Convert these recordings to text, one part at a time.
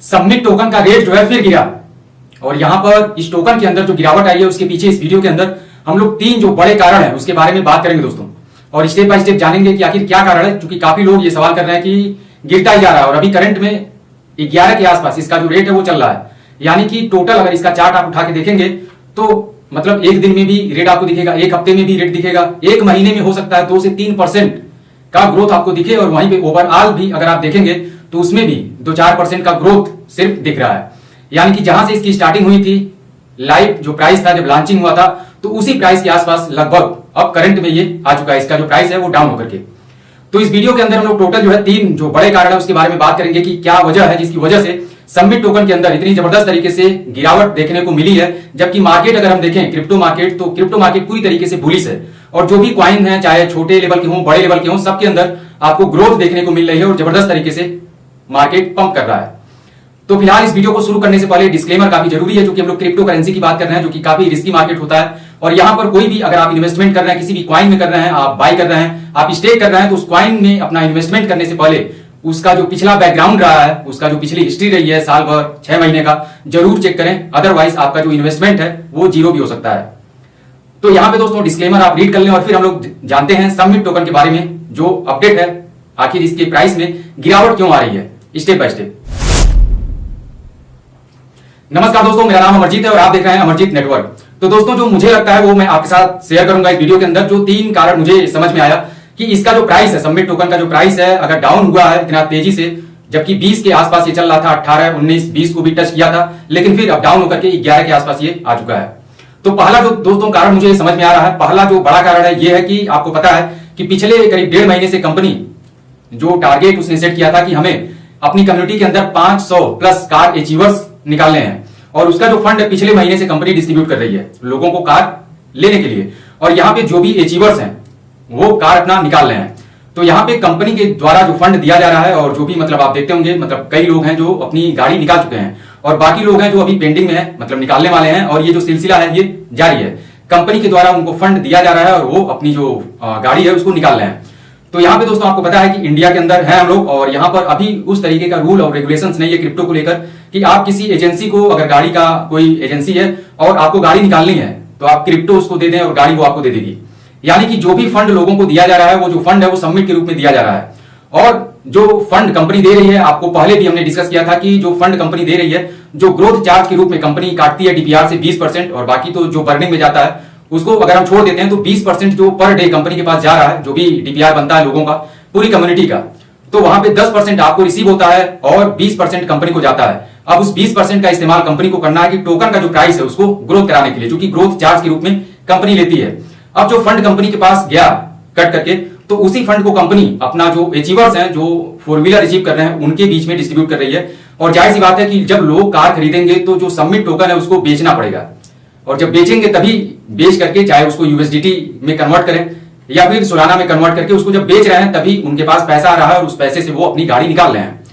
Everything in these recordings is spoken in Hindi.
सबमिट टोकन का रेट जो है फिर गिरा। और यहां पर इस टोकन के अंदर जो गिरावट आई है उसके पीछे इस वीडियो के अंदर हम लोग 3 जो बड़े कारण है उसके बारे में बात करेंगे दोस्तों, और स्टेप बाय स्टेप जानेंगे कि आखिर क्या कारण है। क्योंकि काफी लोग ये सवाल कर रहे हैं कि गिरता ही जा रहा है और अभी करंट में 11 के आसपास इसका जो रेट है वो चल रहा है। यानी कि टोटल अगर इसका चार्ट आप उठा के देखेंगे तो मतलब एक दिन में भी रेट आपको दिखेगा, एक हफ्ते में भी रेट दिखेगा, एक महीने में हो सकता है 2 से 3% का ग्रोथ आपको दिखे, और वहीं पे ओवरऑल भी अगर आप देखेंगे तो उसमें भी 2-4% का ग्रोथ सिर्फ दिख रहा है। यानी कि जहां से इसकी स्टार्टिंग हुई थी, लाइव जो प्राइस था जब लॉन्चिंग हुआ था, तो उसी प्राइस के आसपास लगभग अब करंट में ये आ चुका है। इसका जो प्राइस है वो डाउन होकर के। तो इस वीडियो के अंदर हम लोग टोटल जो है 3 जो बड़े कारण है उसके बारे में बात करेंगे कि क्या वजह है जिसकी वजह से सबमिट टोकन के अंदर इतनी जबरदस्त तरीके से गिरावट देखने को मिली है। जबकि मार्केट अगर हम देखें क्रिप्टो मार्केट, तो क्रिप्टो मार्केट पूरी तरीके से बुलिश है और जो भी कॉइन है चाहे छोटे लेवल के हों बड़े लेवल के हों, सबके अंदर आपको ग्रोथ देखने को मिल रही है और जबरदस्त तरीके से मार्केट पंप कर रहा है। तो फिलहाल इस वीडियो को शुरू करने से पहले डिस्क्लेमर काफी जरूरी है, क्योंकि हम लोग क्रिप्टो करेंसी की बात कर रहे हैं जो कि काफी रिस्की मार्केट होता है। और यहां पर कोई भी अगर आप इन्वेस्टमेंट कर रहे हैं, किसी भी कॉइन में कर रहे हैं, आप बाय कर रहे हैं, आप स्टेक कर रहे हैं, तो उस कॉइन में अपना इन्वेस्टमेंट करने से पहले उसका जो पिछला बैकग्राउंड रहा है, उसका जो पिछली हिस्ट्री रही है साल भर 6 महीने का, जरूर चेक करें। अदरवाइज आपका जो इन्वेस्टमेंट है वो जीरो भी हो सकता है। तो यहां पे दोस्तों डिस्क्लेमर आप रीड कर लें और फिर हम लोग जानते हैं सबमिट टोकन के बारे में जो अपडेट है, आखिर इसके प्राइस में गिरावट क्यों आ रही है, स्टेप बाय स्टेप। नमस्कार दोस्तों, मेरा नाम अमरजीत है और आप देख रहे हैं अमरजीत नेटवर्क। तो दोस्तों जो मुझे लगता है वो मैं आपके साथ शेयर करूंगा इस वीडियो के अंदर। जो 3 कारण मुझे समझ में आया कि इसका जो प्राइस है, सबमिट टोकन का जो प्राइस है, अगर डाउन हुआ है इतना तेजी से, जबकि 20 के आसपास ये चल रहा था, 18, 19, 20 को भी टच किया था, लेकिन फिर अब डाउन होकर के 11 के आसपास ये आ चुका है। तो पहला जो दोस्तों कारण मुझे समझ में आ रहा है, पहला जो बड़ा कारण है ये है कि आपको पता है कि पिछले करीब 1.5 महीने से कंपनी जो टारगेट उसने सेट किया था कि हमें अपनी कम्युनिटी के अंदर 500 प्लस कार अचीवर्स निकालने हैं, और उसका जो फंड पिछले महीने से कंपनी डिस्ट्रीब्यूट कर रही है लोगों को कार लेने के लिए। और यहाँ पे जो भी अचीवर्स हैं वो कार अपना निकाल रहे हैं। तो यहाँ पे कंपनी के द्वारा जो फंड दिया जा रहा है, और जो भी मतलब आप देखते होंगे, मतलब कई लोग हैं जो अपनी गाड़ी निकाल चुके हैं और बाकी लोग हैं जो अभी पेंडिंग में है, मतलब निकालने वाले हैं, और ये जो सिलसिला है ये जारी है। कंपनी के द्वारा उनको फंड दिया जा रहा है और वो अपनी जो गाड़ी है उसको निकाल रहे हैं। तो यहाँ पे दोस्तों आपको पता है कि इंडिया के अंदर है हम लोग, और यहाँ पर अभी उस तरीके का रूल और रेगुलेशंस नहीं है क्रिप्टो को लेकर कि आप किसी एजेंसी को, अगर गाड़ी का कोई एजेंसी है और आपको गाड़ी निकालनी है, तो आप क्रिप्टो उसको दे दें और गाड़ी वो आपको दे देगी। यानी कि जो भी फंड लोगों को दिया जा रहा है, वो जो फंड है वो सबमिट के रूप में दिया जा रहा है। और जो फंड कंपनी दे रही है, आपको पहले भी हमने डिस्कस किया था कि जो फंड कंपनी दे रही है, जो ग्रोथ चार्ज के रूप में कंपनी काटती है डीपीआर से 20%, और बाकी तो जो बर्निंग में जाता है उसको अगर हम छोड़ देते हैं तो 20% जो पर डे कंपनी के पास जा रहा है, जो भी डीपीआर बनता है लोगों का, पूरी कम्युनिटी का, तो वहां पे 10% आपको रिसीव होता है और 20% कंपनी को जाता है। अब उस 20% का इस्तेमाल कंपनी को करना है कि टोकन का जो प्राइस है उसको ग्रोथ कराने के लिए, जो कि ग्रोथ चार्ज के रूप में कंपनी लेती है। अब जो फंड कंपनी के पास गया कट करके, तो उसी फंड को कंपनी अपना जो अचीवर्स हैं, जो 4 व्हीलर अचीव कर रहे हैं, उनके बीच में डिस्ट्रीब्यूट कर रही है। और जाहिर सी बात है कि जब लोग कार खरीदेंगे तो जो सबमिट टोकन है उसको बेचना पड़ेगा, और जब बेचेंगे तभी बेच करके, चाहे उसको यूएसडीटी में कन्वर्ट करें या फिर सोलाना में कन्वर्ट करके, उसको जब बेच रहे हैं तभी उनके पास पैसा आ रहा है और उस पैसे से वो अपनी गाड़ी निकाल रहे हैं।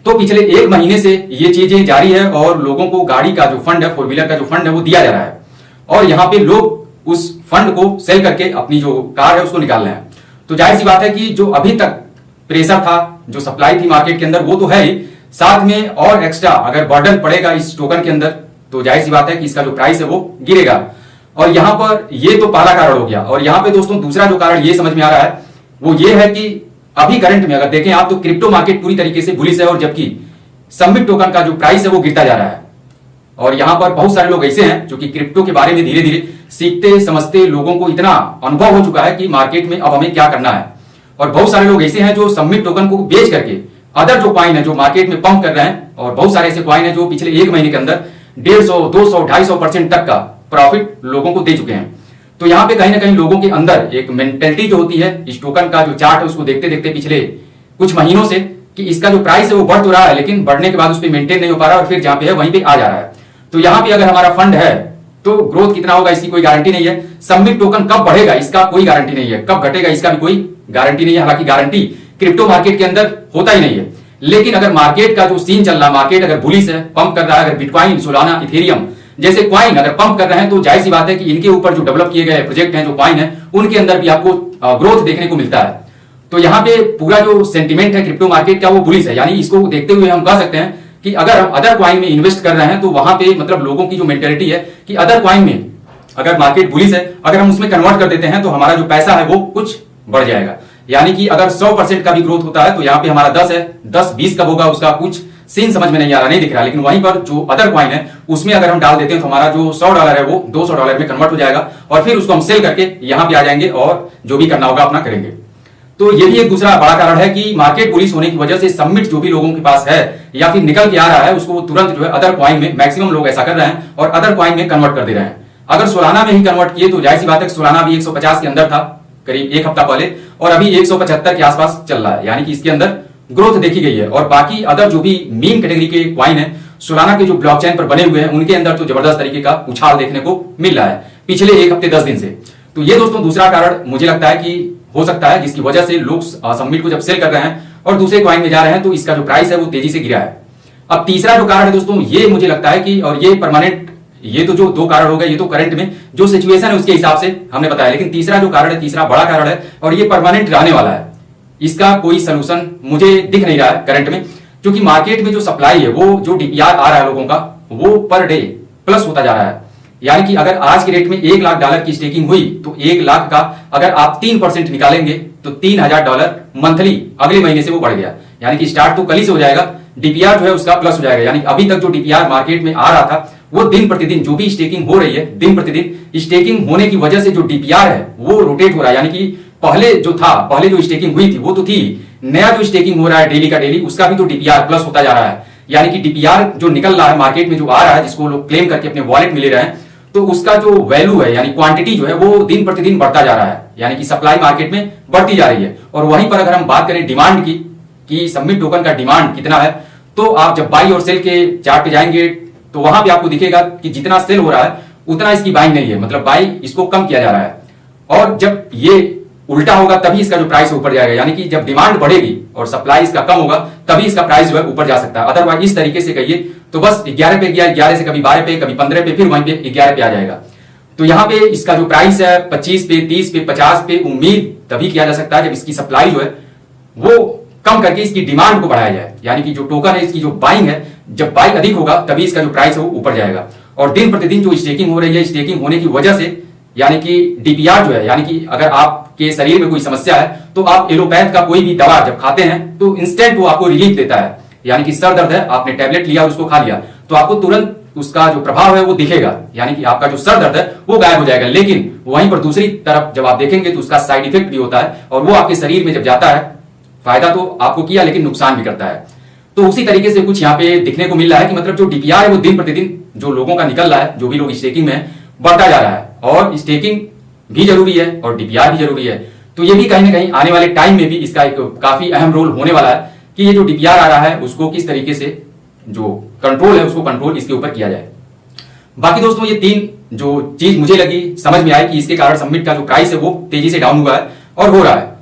तो पिछले 1 महीने से ये चीजें जारी है और लोगों को गाड़ी का जो फंड है, 4 व्हीलर का जो फंड है वो दिया जा रहा है, और यहाँ पे लोग उस फंड को सेल करके अपनी जो कार है उसको निकाल रहे हैं। तो जाहिर सी बात है कि जो अभी तक प्रेशर था, जो सप्लाई थी मार्केट के अंदर, वो तो है ही, साथ में और एक्स्ट्रा अगर बर्डन पड़ेगा इस टोकन के अंदर, तो जाहिर सी बात है कि इसका जो प्राइस है वो गिरेगा। और यहां पर ये तो पहला कारण हो गया। और यहां पे दोस्तों दूसरा जो कारण ये समझ में आ रहा है वो ये है कि अभी करंट में अगर देखें आप, तो क्रिप्टो मार्केट पूरी तरीके से बुलिश है, और जबकि सबमिट टोकन का जो प्राइस है वो गिरता जा रहा है। और यहां पर बहुत सारे लोग ऐसे हैं जो कि क्रिप्टो के बारे में धीरे धीरे सीखते समझते लोगों को इतना अनुभव हो चुका है कि मार्केट में अब हमें क्या करना है। और बहुत सारे लोग ऐसे हैं जो सबमिट टोकन को बेच करके अदर जो कॉइन है जो मार्केट में पंप कर रहे हैं, और बहुत सारे ऐसे कॉइन है जो पिछले 1 महीने के अंदर 150, 200, 250% तक का प्रॉफिट लोगों को दे चुके हैं। तो यहाँ पे कहीं ना कहीं लोगों के अंदर एक मेंटेलिटी जो होती है, इस टोकन का जो चार्ट है उसको देखते देखते पिछले कुछ महीनों से, कि इसका जो प्राइस है वो बढ़ तो रहा है, लेकिन बढ़ने के बाद उस पर मेंटेन नहीं हो पा रहा, और फिर जहां पे है वहीं पे आ जा रहा है। तो यहाँ पे अगर हमारा फंड है तो ग्रोथ कितना होगा इसकी कोई गारंटी नहीं है। सबमिट टोकन कब बढ़ेगा इसका कोई गारंटी नहीं है, कब घटेगा इसका भी कोई गारंटी नहीं है। हालांकि गारंटी क्रिप्टो मार्केट के अंदर होता ही नहीं है, लेकिन अगर मार्केट का जो सीन चल रहा है, मार्केट अगर बुलिश है, पंप कर रहा है, अगर बिटकॉइन, सोलाना, इथेरियम जैसे कॉइन अगर पंप कर रहे हैं, तो जाहिर सी बात है कि इनके ऊपर जो डेवलप किए गए प्रोजेक्ट हैं, जो कॉइन है, उनके अंदर भी आपको ग्रोथ देखने को मिलता है। तो यहाँ पे पूरा जो सेंटिमेंट है क्रिप्टो मार्केट का वो बुलिश है। यानी इसको देखते हुए हम कह सकते हैं कि अगर हम अदर क्वाइन में इन्वेस्ट कर रहे हैं तो वहां पे मतलब लोगों की जो मेंटेलिटी है कि अदर क्वाइन में अगर मार्केट बुलिश है, अगर हम उसमें कन्वर्ट कर देते हैं तो हमारा जो पैसा है वो कुछ बढ़ जाएगा। यानी कि अगर 100% का भी ग्रोथ होता है तो यहाँ पे हमारा 10 है, 10-20 कब होगा उसका कुछ सीन समझ में नहीं आ रहा, नहीं दिख रहा। लेकिन वहीं पर जो अदर क्वाइन है उसमें अगर हम डाल देते हैं तो हमारा जो $100 है वो $200 में कन्वर्ट हो जाएगा और फिर उसको हम सेल करके यहां पे आ जाएंगे और जो भी करना होगा अपना करेंगे। तो ये भी एक दूसरा बड़ा कारण है कि मार्केट बुलिश होने की वजह से सबमिट जो भी लोगों के पास है या फिर निकल के आ रहा है उसको वो तुरंत जो है अदर क्वाइन में, मैक्सिमम लोग ऐसा कर रहे हैं और अदर क्वाइन में कन्वर्ट कर दे रहे हैं। अगर सोलाना में ही कन्वर्ट किए तो जाहिर सी बात है सोलाना भी 150 के अंदर था करीब एक हफ्ता पहले और अभी 175 के आसपास चल रहा है, यानी कि इसके अंदर ग्रोथ देखी गई है। और बाकी अदर जो भी मीम कैटेगरी के क्वाइन है सोलाना के जो ब्लॉकचेन पर बने हुए हैं उनके अंदर तो जबरदस्त तरीके का उछाल देखने को मिल रहा है पिछले एक हफ्ते 10 दिन से। तो ये दोस्तों दूसरा कारण मुझे लगता है कि हो सकता है जिसकी वजह से लोग सबमिट को जब सेल कर रहे हैं और दूसरे क्वाइन में जा रहे हैं तो इसका जो प्राइस है वो तेजी से गिरा है। अब तीसरा जो कारण है दोस्तों ये मुझे लगता है कि, और ये परमानेंट, ये तो जो दो कारण हो गए, ये तो करंट में जो सिचुएशन है उसके हिसाब से हमने बताया, लेकिन तीसरा जो कारण है, तीसरा बड़ा कारण है और ये परमानेंट रहने वाला है, इसका कोई सोल्यूशन मुझे दिख नहीं रहा है करंट में। क्योंकि मार्केट में जो सप्लाई है वो जो डीपीआर आ रहा है लोगों का वो पर डे प्लस होता जा रहा है। यानी कि अगर आज की रेट में $1 लाख की स्टेकिंग हुई तो 1 लाख का अगर आप 3% निकालेंगे तो $3000 मंथली अगले महीने से वो बढ़ गया। यानी कि स्टार्ट तो कल ही से हो जाएगा, डीपीआर जो है उसका प्लस हो जाएगा। यानी अभी तक जो डीपीआर मार्केट में आ रहा था वो दिन प्रतिदिन जो भी स्टेकिंग हो रही है, दिन प्रतिदिन स्टेकिंग होने की वजह से जो डीपीआर है वो रोटेट हो रहा है। यानी कि पहले जो था, पहले जो स्टेकिंग हुई थी वो तो थी, नया जो स्टेकिंग हो रहा है डेली का डेली उसका भी तो डीपीआर प्लस होता जा रहा है। यानी कि डीपीआर जो निकल रहा है मार्केट में, जो आ रहा है, जिसको लोग क्लेम करके अपने वॉलेट में ले रहे हैं, तो उसका जो वैल्यू है यानी क्वांटिटी जो है वो दिन प्रतिदिन बढ़ता जा रहा है। यानी कि सप्लाई मार्केट में बढ़ती जा रही है। और वहीं पर अगर हम बात करें डिमांड की कि सबमिट टोकन का डिमांड कितना है, तो आप जब बाई और सेल के चार्ट पे जाएंगे तो वहां पे आपको दिखेगा कि जितना सेल हो रहा है उतना इसकी बाइंग नहीं है, मतलब बाई इसको कम किया जा रहा है। और जब ये उल्टा होगा तभी इसका जो प्राइस ऊपर जाएगा। यानी कि जब डिमांड बढ़ेगी और सप्लाई इसका कम होगा तभी इसका प्राइस जो है ऊपर जा सकता है। अदरवाइज इस तरीके से कहिए तो बस 11 पे गया, 11 से कभी 12 पे, कभी 15 पे, फिर वहीं पे 11 पे आ जाएगा। तो यहाँ पे इसका जो प्राइस है 25 पे, 30 पे, 50 पे उम्मीद तभी किया जा सकता है जब इसकी सप्लाई जो है वो कम करके इसकी डिमांड को बढ़ाया जाए। यानी कि जो टोकन है इसकी जो बाइंग है, जब बाइंग अधिक होगा तभी इसका जो प्राइस है वो ऊपर जाएगा। और दिन प्रतिदिन जो स्टेकिंग हो रही है, स्टेकिंग होने की वजह से यानी कि डीपीआर जो है, यानी कि अगर आपके शरीर में कोई समस्या है तो आप एलोपैथ का कोई भी दवा जब खाते हैं तो इंस्टेंट वो आपको रिलीफ देता है। यानी कि सर दर्द है, आपने टैबलेट लिया, उसको खा लिया तो आपको तुरंत उसका जो प्रभाव है वो दिखेगा, यानी कि आपका जो सर दर्द है वो गायब हो जाएगा। लेकिन वहीं पर दूसरी तरफ जब आप देखेंगे तो उसका साइड इफेक्ट भी होता है और वो आपके शरीर में जब जाता है, फायदा तो आपको किया लेकिन नुकसान भी करता है। तो उसी तरीके से कुछ यहाँ पे दिखने को मिल रहा है कि मतलब जो डीपीआर है वो दिन प्रतिदिन जो लोगों का निकल रहा है, जो भी लोग स्टेकिंग में है, बढ़ता जा रहा है। और स्टेकिंग भी जरूरी है और डीपीआर भी जरूरी है। तो ये भी कहीं ना कहीं आने वाले टाइम में भी इसका एक काफी अहम रोल होने वाला है कि ये जो डीपीआर आ रहा है उसको किस तरीके से जो कंट्रोल है उसको कंट्रोल इसके ऊपर किया जाए। बाकी दोस्तों ये तीन जो चीज मुझे लगी, समझ में आई कि इसके कारण सबमिट का जो प्राइस है वो तेजी से डाउन हुआ है और हो रहा है।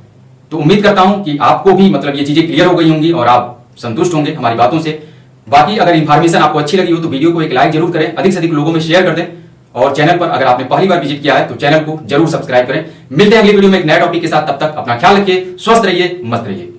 तो उम्मीद करता हूं कि आपको भी मतलब ये चीजें क्लियर हो गई होंगी और आप संतुष्ट होंगे हमारी बातों से। बाकी अगर इंफॉर्मेशन आपको अच्छी लगी हो तो वीडियो को एक लाइक जरूर करें, अधिक से अधिक लोगों में शेयर कर दें और चैनल पर अगर आपने पहली बार विजिट किया है तो चैनल को जरूर सब्सक्राइब करें। मिलते हैं अगली वीडियो में एक नए टॉपिक के साथ, तब तक अपना ख्याल रखिए, स्वस्थ रहिए, मस्त रहिए।